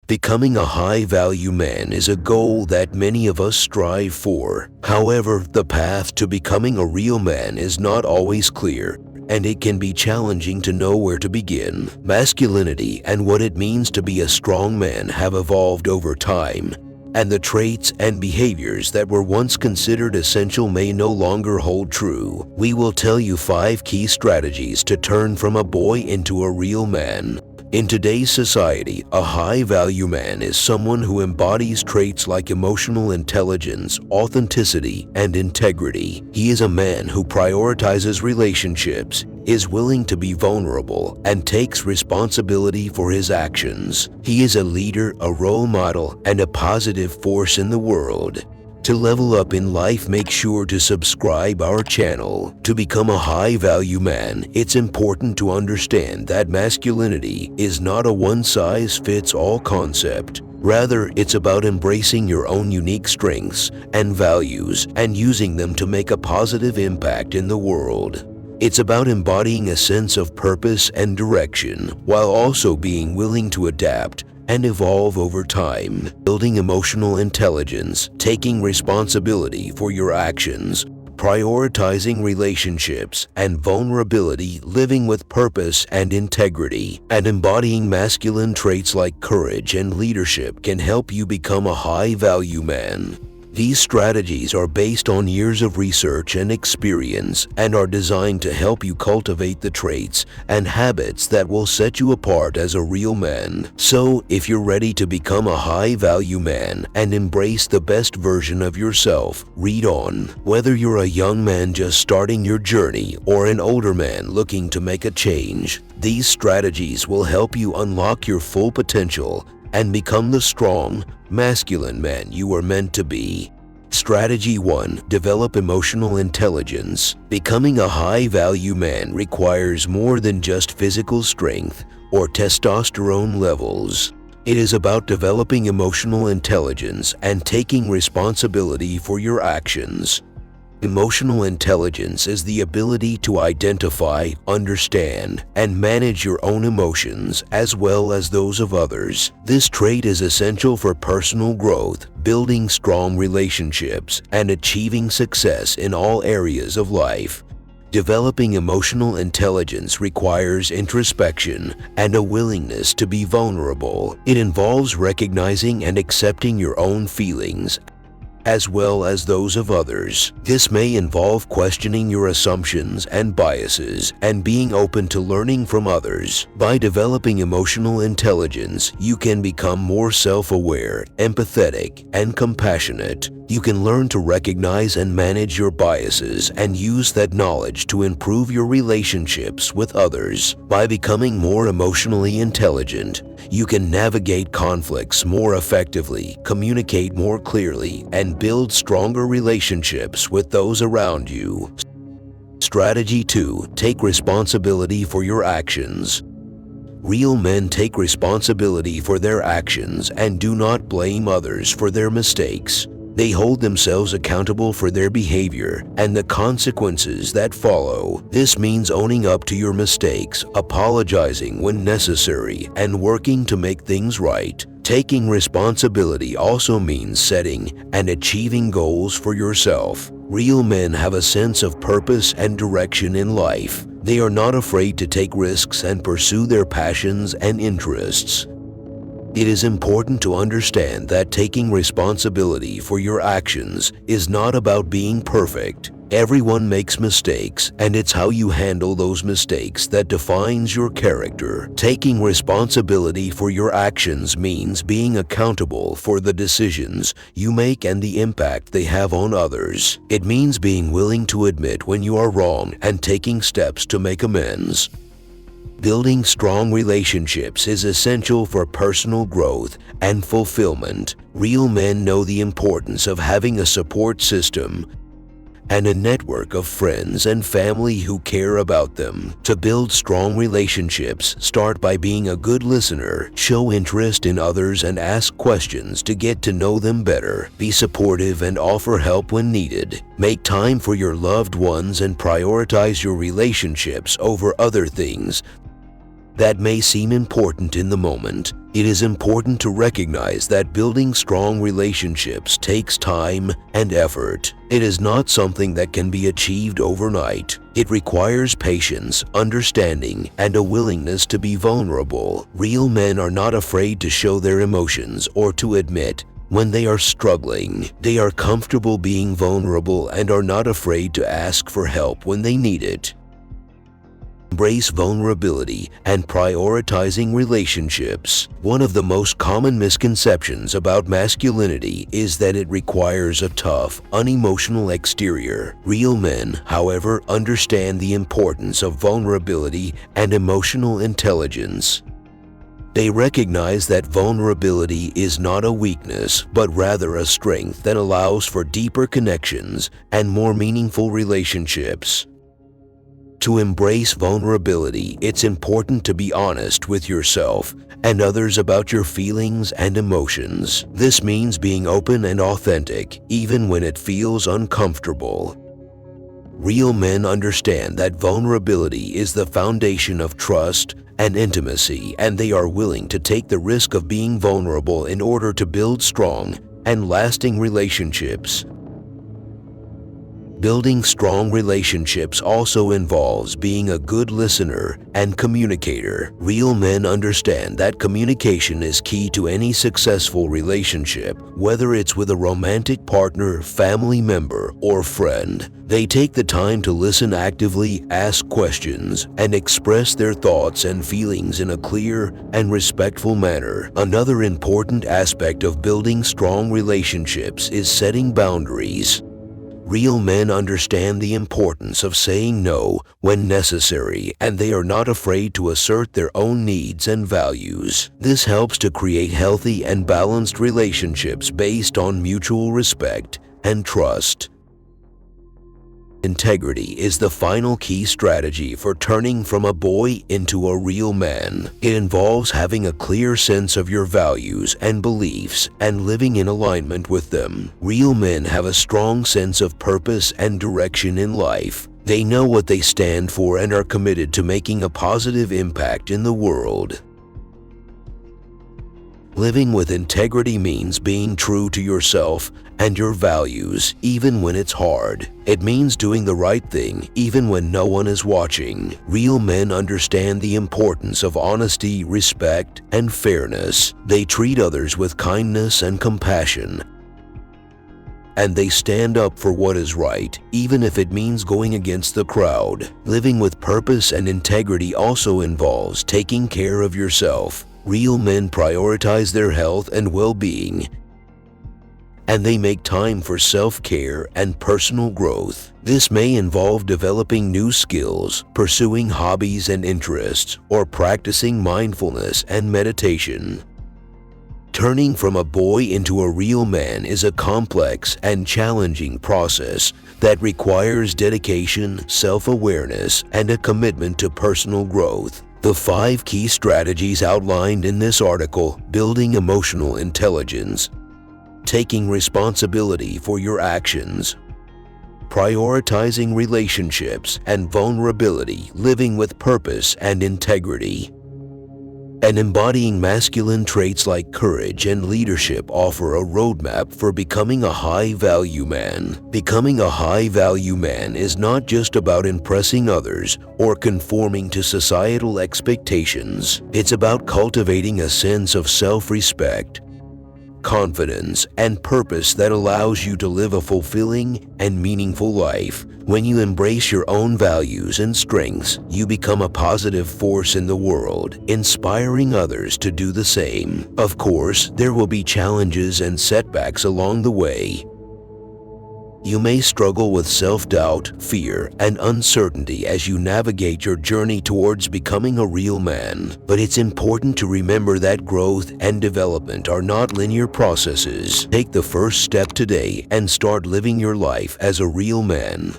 Becoming a high-value man is a goal that many of us strive for. However, the path to becoming a real man is not always clear, and it can be challenging to know where to begin. Masculinity and what it means to be a strong man have evolved over time, and the traits and behaviors that were once considered essential may no longer hold true. We will tell you 5 key strategies to turn from a boy into a real man. In today's society, a high-value man is someone who embodies traits like emotional intelligence, authenticity, and integrity. He is a man who prioritizes relationships, is willing to be vulnerable, and takes responsibility for his actions. He is a leader, a role model, and a positive force in the world. To level up in life, make sure to subscribe our channel. To become a high-value man, it's important to understand that masculinity is not a one-size-fits-all concept. Rather, it's about embracing your own unique strengths and values and using them to make a positive impact in the world. It's about embodying a sense of purpose and direction while also being willing to adapt and evolve over time. Building emotional intelligence, taking responsibility for your actions, prioritizing relationships and vulnerability, living with purpose and integrity, and embodying masculine traits like courage and leadership can help you become a high-value man. These strategies are based on years of research and experience and are designed to help you cultivate the traits and habits that will set you apart as a real man. So, if you're ready to become a high-value man and embrace the best version of yourself, read on. Whether you're a young man just starting your journey or an older man looking to make a change, these strategies will help you unlock your full potential and become the strong, masculine man you are meant to be. Strategy 1. Develop emotional intelligence. Becoming a high-value man requires more than just physical strength or testosterone levels. It is about developing emotional intelligence and taking responsibility for your actions. Emotional intelligence is the ability to identify, understand, and manage your own emotions as well as those of others. This trait is essential for personal growth, building strong relationships, and achieving success in all areas of life. Developing emotional intelligence requires introspection and a willingness to be vulnerable. It involves recognizing and accepting your own feelings as well as those of others. This may involve questioning your assumptions and biases and being open to learning from others. By developing emotional intelligence, you can become more self-aware, empathetic, and compassionate. You can learn to recognize and manage your biases and use that knowledge to improve your relationships with others. By becoming more emotionally intelligent, you can navigate conflicts more effectively, communicate more clearly, and build stronger relationships with those around you. Strategy 2. Take responsibility for your actions. Real men take responsibility for their actions and do not blame others for their mistakes. They hold themselves accountable for their behavior and the consequences that follow. This means owning up to your mistakes, apologizing when necessary, and working to make things right. Taking responsibility also means setting and achieving goals for yourself. Real men have a sense of purpose and direction in life. They are not afraid to take risks and pursue their passions and interests. It is important to understand that taking responsibility for your actions is not about being perfect. Everyone makes mistakes, and it's how you handle those mistakes that defines your character. Taking responsibility for your actions means being accountable for the decisions you make and the impact they have on others. It means being willing to admit when you are wrong and taking steps to make amends. Building strong relationships is essential for personal growth and fulfillment. Real men know the importance of having a support system and a network of friends and family who care about them. To build strong relationships, start by being a good listener, show interest in others, and ask questions to get to know them better. Be supportive and offer help when needed. Make time for your loved ones and prioritize your relationships over other things. that may seem important in the moment, it is important to recognize that building strong relationships takes time and effort. It is not something that can be achieved overnight. It requires patience, understanding, and a willingness to be vulnerable. Real men are not afraid to show their emotions or to admit when they are struggling. They are comfortable being vulnerable and are not afraid to ask for help when they need it. Embrace vulnerability and prioritizing relationships. One of the most common misconceptions about masculinity is that it requires a tough, unemotional exterior. Real men, however, understand the importance of vulnerability and emotional intelligence. They recognize that vulnerability is not a weakness, but rather a strength that allows for deeper connections and more meaningful relationships. To embrace vulnerability, it's important to be honest with yourself and others about your feelings and emotions. This means being open and authentic, even when it feels uncomfortable. Real men understand that vulnerability is the foundation of trust and intimacy, and they are willing to take the risk of being vulnerable in order to build strong and lasting relationships. Building strong relationships also involves being a good listener and communicator. Real men understand that communication is key to any successful relationship, whether it's with a romantic partner, family member, or friend. They take the time to listen actively, ask questions, and express their thoughts and feelings in a clear and respectful manner. Another important aspect of building strong relationships is setting boundaries. Real men understand the importance of saying no when necessary, and they are not afraid to assert their own needs and values. This helps to create healthy and balanced relationships based on mutual respect and trust. Integrity is the final key strategy for turning from a boy into a real man. It involves having a clear sense of your values and beliefs and living in alignment with them. Real men have a strong sense of purpose and direction in life. They know what they stand for and are committed to making a positive impact in the world. Living with integrity means being true to yourself and your values, even when it's hard. It means doing the right thing, even when no one is watching. Real men understand the importance of honesty, respect, and fairness. They treat others with kindness and compassion, and they stand up for what is right, even if it means going against the crowd. Living with purpose and integrity also involves taking care of yourself. Real men prioritize their health and well-being, and they make time for self-care and personal growth. This may involve developing new skills, pursuing hobbies and interests, or practicing mindfulness and meditation. Turning from a boy into a real man is a complex and challenging process that requires dedication, self-awareness, and a commitment to personal growth. The 5 key strategies outlined in this article: building emotional intelligence, taking responsibility for your actions, prioritizing relationships and vulnerability, living with purpose and integrity, and embodying masculine traits like courage and leadership offer a roadmap for becoming a high-value man. Becoming a high-value man is not just about impressing others or conforming to societal expectations. It's about cultivating a sense of self-respect, confidence, and purpose that allows you to live a fulfilling and meaningful life. When you embrace your own values and strengths, you become a positive force in the world, inspiring others to do the same. Of course, there will be challenges and setbacks along the way. You may struggle with self-doubt, fear, and uncertainty as you navigate your journey towards becoming a real man. But it's important to remember that growth and development are not linear processes. Take the first step today and start living your life as a real man.